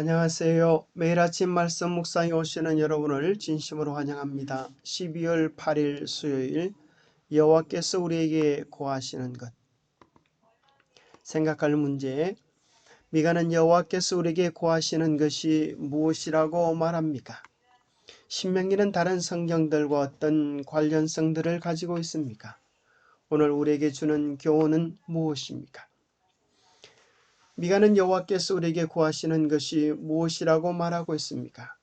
안녕하세요. 매일 아침 말씀 묵상에 오시는 여러분을 진심으로 환영합니다. 12월 8일 수요일, 여호와께서 우리에게 고하시는 것. 생각할 문제. 미가는 여호와께서 우리에게 고하시는 것이 무엇이라고 말합니까? 신명기는 다른 성경들과 어떤 관련성들을 가지고 있습니까? 오늘 우리에게 주는 교훈은 무엇입니까? 미가는 여호와께서 우리에게 고하시는 것이 무엇이라고 말하고 있습니까?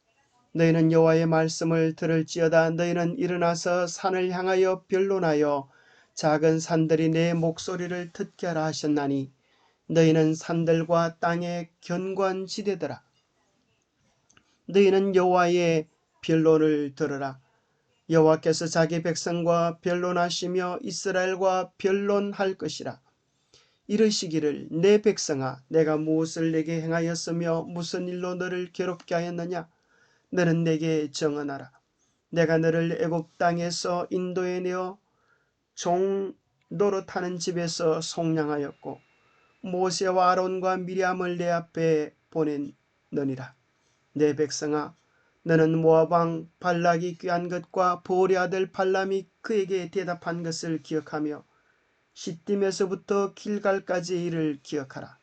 너희는 여호와의 말씀을 들을지어다. 너희는 일어나서 산을 향하여 변론하여 작은 산들이 내 목소리를 듣게 하라 하셨나니 너희는 산들과 땅의 견고한 지대더라. 너희는 여호와의 변론을 들으라. 여호와께서 자기 백성과 변론하시며 이스라엘과 변론할 것이라. 이르시기를 내 백성아, 내가 무엇을 내게 행하였으며 무슨 일로 너를 괴롭게 하였느냐? 너는 내게 정언하라. 내가 너를 애굽 땅에서 인도해 내어 종 노릇하는 집에서 속량하였고 모세와 아론과 미리암을 내 앞에 보냈느니라. 내 백성아, 너는 모압 왕 발락이 꾀한 것과 보올의 아들 발람이 그에게 대답한 것을 기억하며 시딤에서부터 길갈까지의 일을 기억하라.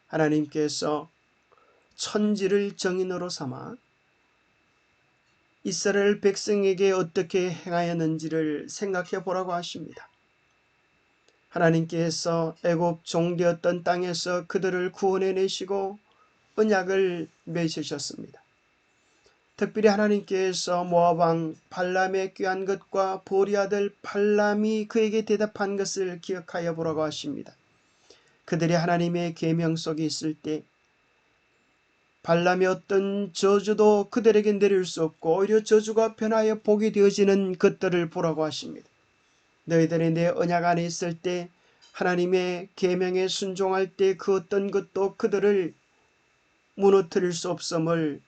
하나님께서 천지를 정인으로 삼아 이스라엘 백성에게 어떻게 행하였는지를 생각해 보라고 하십니다. 하나님께서 애굽 종되었던 땅에서 그들을 구원해내시고 언약을 맺으셨습니다. 특별히 하나님께서 모압 왕 발람의 꾀한 것과 보리 아들 발람이 그에게 대답한 것을 기억하여 보라고 하십니다. 그들이 하나님의 계명 속에 있을 때 발람의 어떤 저주도 그들에게 내릴 수 없고 오히려 저주가 변하여 복이 되어지는 것들을 보라고 하십니다. 너희들이 내 언약 안에 있을 때 하나님의 계명에 순종할 때 그 어떤 것도 그들을 무너뜨릴 수 없음을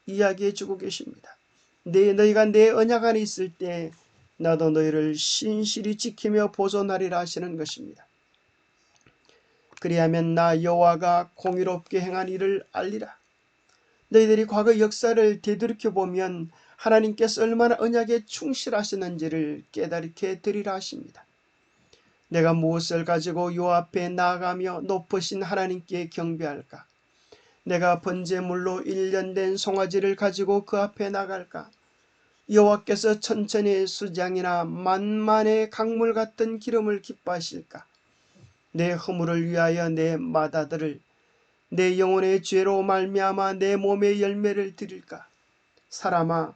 이야기해 주고 계십니다. 너희가 내 언약 안에 있을 때 나도 너희를 신실히 지키며 보존하리라 하시는 것입니다. 그리하면 나 여호와가 공의롭게 행한 일을 알리라. 너희들이 과거 역사를 되돌이켜보면 하나님께서 얼마나 언약에 충실하시는지를 깨닫게 되리라 하십니다. 내가 무엇을 가지고 요 앞에 나아가며 높으신 하나님께 경배할까? 내가 번제물로 1년 된 송아지를 가지고 그 앞에 나갈까? 여호와께서 천천의 수장이나 만만의 강물 같은 기름을 기뻐하실까? 내 허물을 위하여 내 맏아들을 내 영혼의 죄로 말미암아 내 몸의 열매를 드릴까? 사람아,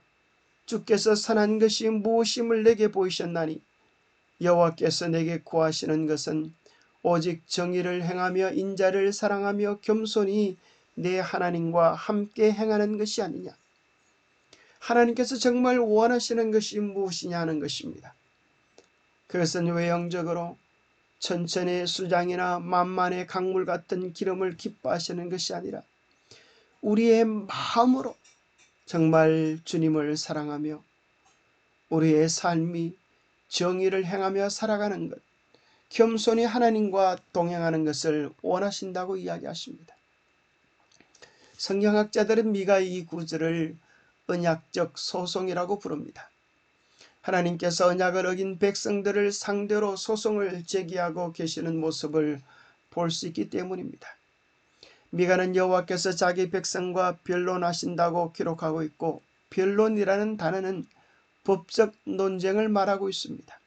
주께서 선한 것이 무엇임을 내게 보이셨나니 여호와께서 내게 구하시는 것은 오직 정의를 행하며 인자를 사랑하며 겸손히 내 하나님과 함께 행하는 것이 아니냐. 하나님께서 정말 원하시는 것이 무엇이냐 하는 것입니다. 그것은 외형적으로 천천의 수장이나 만만의 강물 같은 기름을 기뻐하시는 것이 아니라 우리의 마음으로 정말 주님을 사랑하며 우리의 삶이 정의를 행하며 살아가는 것, 겸손히 하나님과 동행하는 것을 원하신다고 이야기하십니다. 성경학자들은 미가의 이 구절을 언약적 소송이라고 부릅니다. 하나님께서 언약을 어긴 백성들을 상대로 소송을 제기하고 계시는 모습을 볼 수 있기 때문입니다. 미가는 여호와께서 자기 백성과 변론하신다고 기록하고 있고 변론이라는 단어는 법적 논쟁을 말하고 있습니다.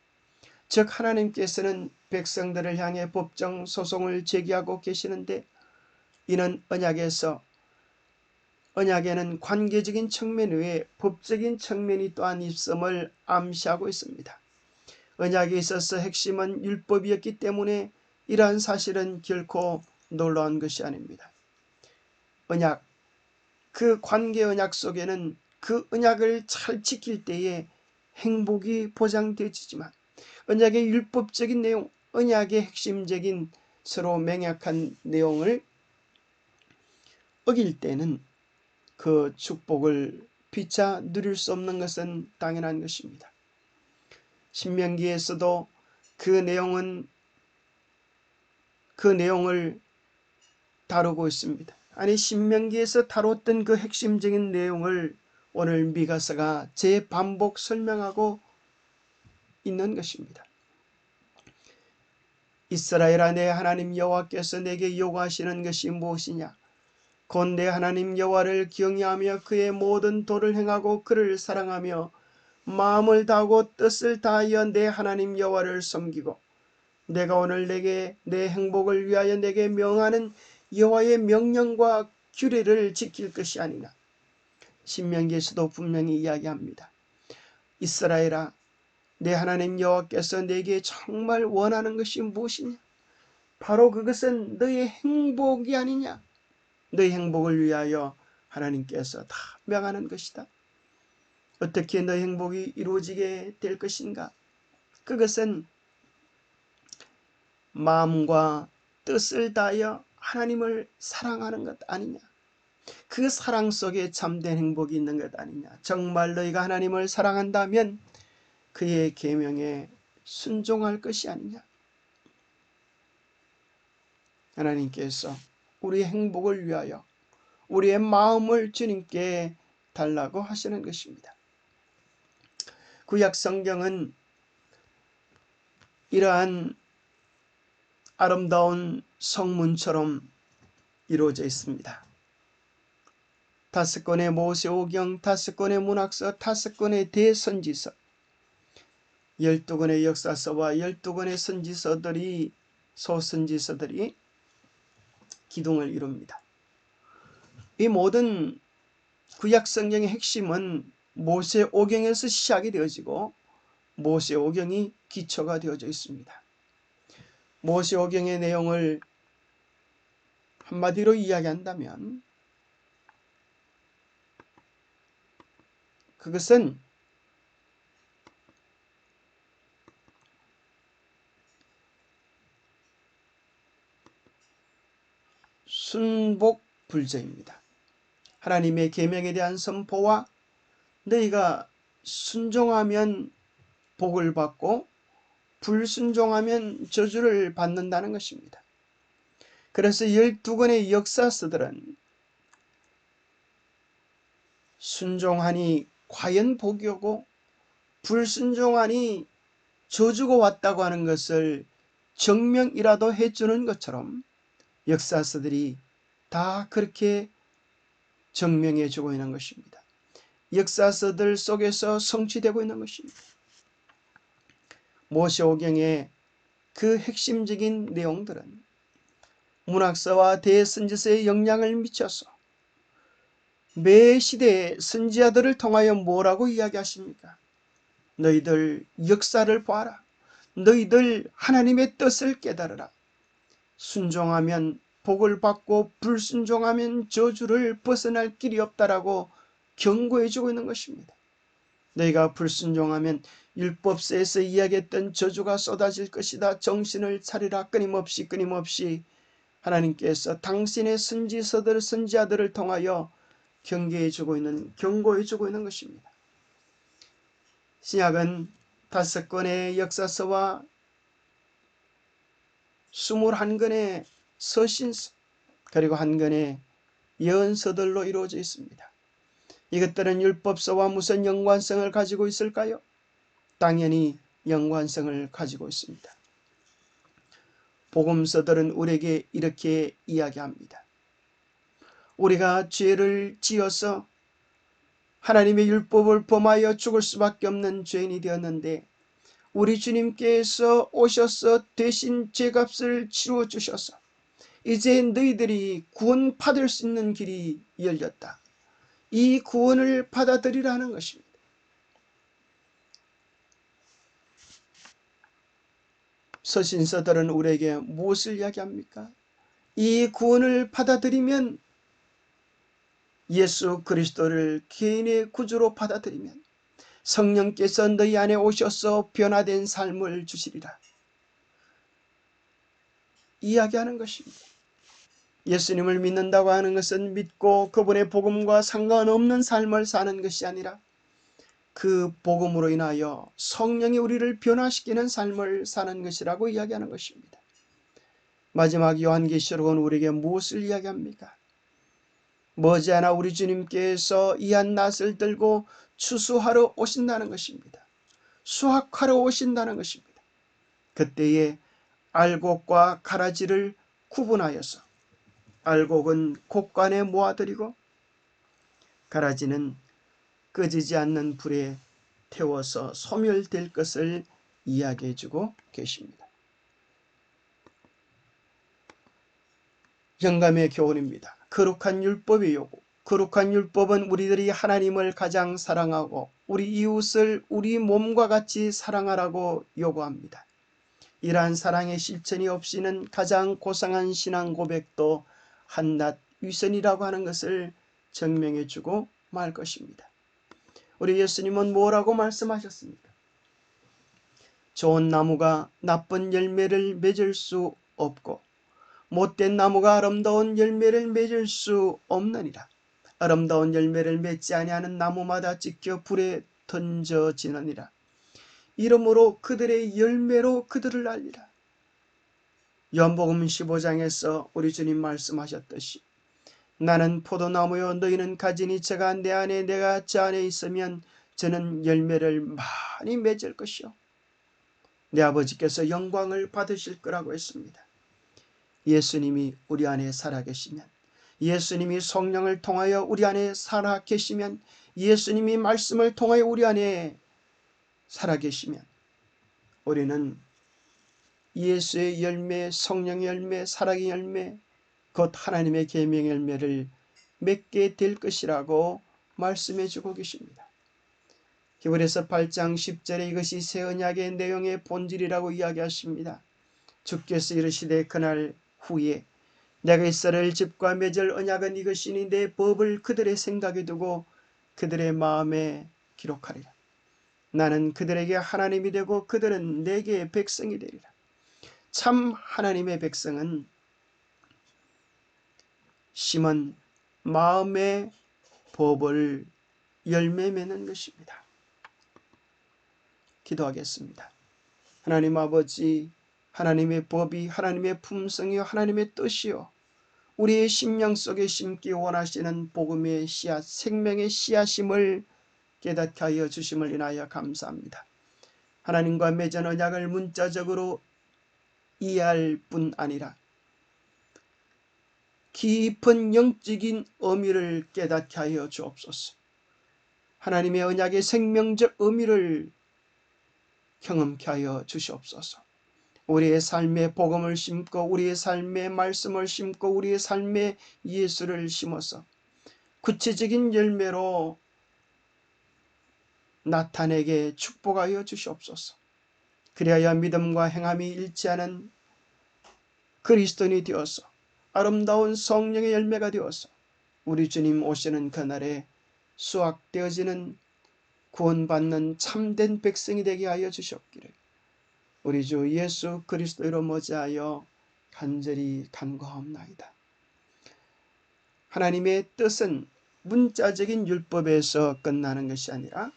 즉 하나님께서는 백성들을 향해 법정 소송을 제기하고 계시는데 이는 언약에는 관계적인 측면 외에 법적인 측면이 또한 있음을 암시하고 있습니다. 언약에 있어서 핵심은 율법이었기 때문에 이러한 사실은 결코 놀라운 것이 아닙니다. 언약, 그 관계 언약 속에는 그 언약을 잘 지킬 때에 행복이 보장되지만 언약의 율법적인 내용, 언약의 핵심적인 서로 맹약한 내용을 어길 때는 그 축복을 피차 누릴 수 없는 것은 당연한 것입니다. 신명기에서도 그 내용을 다루고 있습니다. 아니 신명기에서 다뤘던 그 핵심적인 내용을 오늘 미가서가 재반복 설명하고 있는 것입니다. 이스라엘아, 내 하나님 여호와께서 내게 요구하시는 것이 무엇이냐? 곧 내 하나님 여호와를 경외하며 그의 모든 도를 행하고 그를 사랑하며 마음을 다하고 뜻을 다하여 내 하나님 여호와를 섬기고 내가 오늘 내게 내 행복을 위하여 내게 명하는 여호와의 명령과 규례를 지킬 것이 아니냐. 신명기에서도 분명히 이야기합니다. 이스라엘아, 내 하나님 여호와께서 내게 정말 원하는 것이 무엇이냐? 바로 그것은 너의 행복이 아니냐. 너의 행복을 위하여 하나님께서 다 명하는 것이다. 어떻게 너의 행복이 이루어지게 될 것인가? 그것은 마음과 뜻을 다하여 하나님을 사랑하는 것 아니냐. 그 사랑 속에 참된 행복이 있는 것 아니냐. 정말 너희가 하나님을 사랑한다면 그의 계명에 순종할 것이 아니냐. 하나님께서 우리의 행복을 위하여 우리의 마음을 주님께 달라고 하시는 것입니다. 구약 성경은 이러한 아름다운 성문처럼 이루어져 있습니다. 5권의 모세오경, 5권의 문학서, 5권의 대선지서, 12권의 역사서와 12권의 선지서들이 소선지서들이 기둥을 이룹니다. 이 모든 구약 성경의 핵심은 모세오경에서 시작이 되어지고 모세오경이 기초가 되어져 있습니다. 모세오경의 내용을 한마디로 이야기한다면 그것은 순복불제입니다. 하나님의 계명에 대한 선포와 너희가 순종하면 복을 받고 불순종하면 저주를 받는다는 것입니다. 그래서 12권의 역사서들은 순종하니 과연 복이 오고 불순종하니 저주가 왔다고 하는 것을 증명이라도 해주는 것처럼 역사서들이 다 그렇게 증명해 주고 있는 것입니다. 역사서들 속에서 성취되고 있는 것입니다. 모세오경의 그 핵심적인 내용들은 문학서와 대선지서에 영향을 미쳐서 매 시대의 선지자들을 통하여 뭐라고 이야기하십니까? 너희들 역사를 봐라. 너희들 하나님의 뜻을 깨달으라. 순종하면 복을 받고 불순종하면 저주를 벗어날 길이 없다라고 경고해 주고 있는 것입니다. 너희가 불순종하면 율법서에서 이야기했던 저주가 쏟아질 것이다. 정신을 차리라. 끊임없이 하나님께서 당신의 선지서들, 선지자들을 통하여 경고해 주고 있는 것입니다. 신약은 5권의 역사서와 21권의 서신서 그리고 1권의 예언서들로 이루어져 있습니다. 이것들은 율법서와 무슨 연관성을 가지고 있을까요? 당연히 연관성을 가지고 있습니다. 복음서들은 우리에게 이렇게 이야기합니다. 우리가 죄를 지어서 하나님의 율법을 범하여 죽을 수밖에 없는 죄인이 되었는데 우리 주님께서 오셔서 대신 죄값을 치루어 주셔서 이제 너희들이 구원받을 수 있는 길이 열렸다. 이 구원을 받아들이라는 것입니다. 서신서들은 우리에게 무엇을 이야기합니까? 이 구원을 받아들이면 예수 그리스도를 개인의 구주로 받아들이면 성령께서 너희 안에 오셔서 변화된 삶을 주시리라 이야기하는 것입니다. 예수님을 믿는다고 하는 것은 믿고 그분의 복음과 상관없는 삶을 사는 것이 아니라 그 복음으로 인하여 성령이 우리를 변화시키는 삶을 사는 것이라고 이야기하는 것입니다. 마지막 요한계시록은 우리에게 무엇을 이야기합니까? 머지않아 우리 주님께서 이 한낫을 들고 추수하러 오신다는 것입니다. 수확하러 오신다는 것입니다. 그때에 알곡과 가라지를 구분하여서 알곡은 곡간에 모아들이고 가라지는 꺼지지 않는 불에 태워서 소멸될 것을 이야기해 주고 계십니다. 영감의 교훈입니다. 거룩한 율법의 요구. 거룩한 율법은 우리들이 하나님을 가장 사랑하고 우리 이웃을 우리 몸과 같이 사랑하라고 요구합니다. 이러한 사랑의 실천이 없이는 가장 고상한 신앙 고백도 한낱 위선이라고 하는 것을 증명해 주고 말 것입니다. 우리 예수님은 뭐라고 말씀하셨습니까? 좋은 나무가 나쁜 열매를 맺을 수 없고 못된 나무가 아름다운 열매를 맺을 수 없느니라. 아름다운 열매를 맺지 아니하는 나무마다 찢겨 불에 던져지느니라. 이러므로 그들의 열매로 그들을 알리라. 요한복음 15장에서 우리 주님 말씀하셨듯이 나는 포도나무요 너희는 가지니 제가 내 안에 내가 저 안에 있으면 저는 열매를 많이 맺을 것이요 내 아버지께서 영광을 받으실 거라고 했습니다. 예수님이 우리 안에 살아계시면, 예수님이 성령을 통하여 우리 안에 살아계시면, 예수님이 말씀을 통하여 우리 안에 살아계시면 우리는 예수의 열매, 성령의 열매, 사랑의 열매, 곧 하나님의 계명의 열매를 맺게 될 것이라고 말씀해 주고 계십니다. 히브리서 8장 10절에 이것이 새 언약의 내용의 본질이라고 이야기하십니다. 주께서 이르시되 그날 후에 내가 이스라엘 집과 맺을 언약은 이것이니 내 법을 그들의 생각에 두고 그들의 마음에 기록하리라. 나는 그들에게 하나님이 되고 그들은 내게 백성이 되리라. 참 하나님의 백성은 심은 마음의 법을 열매 맺는 것입니다. 기도하겠습니다. 하나님 아버지, 하나님의 법이 하나님의 품성이요 하나님의 뜻이요 우리의 심령 속에 심기 원하시는 복음의 씨앗, 생명의 씨앗임을 깨닫게 하여 주심을 인하여 감사합니다. 하나님과 맺은 언약을 문자적으로 이해할 뿐 아니라 깊은 영적인 의미를 깨닫게 하여 주옵소서. 하나님의 언약의 생명적 의미를 경험케 하여 주시옵소서. 우리의 삶에 복음을 심고 우리의 삶에 말씀을 심고 우리의 삶에 예수를 심어서 구체적인 열매로 나타내게 축복하여 주시옵소서. 그리하여 믿음과 행함이 일치하는 그리스도인이 되어서 아름다운 성령의 열매가 되어서 우리 주님 오시는 그날에 수확되어지는 구원받는 참된 백성이 되게 하여 주시옵기를 우리 주 예수 그리스도로 머지하여 간절히 간구하옵나이다. 하나님의 뜻은 문자적인 율법에서 끝나는 것이 아니라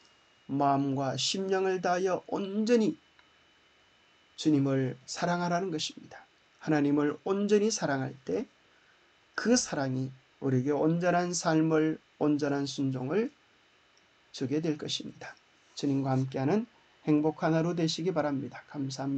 마음과 심령을 다하여 온전히 주님을 사랑하라는 것입니다. 하나님을 온전히 사랑할 때 그 사랑이 우리에게 온전한 삶을, 온전한 순종을 주게 될 것입니다. 주님과 함께하는 행복한 하루 되시기 바랍니다. 감사합니다.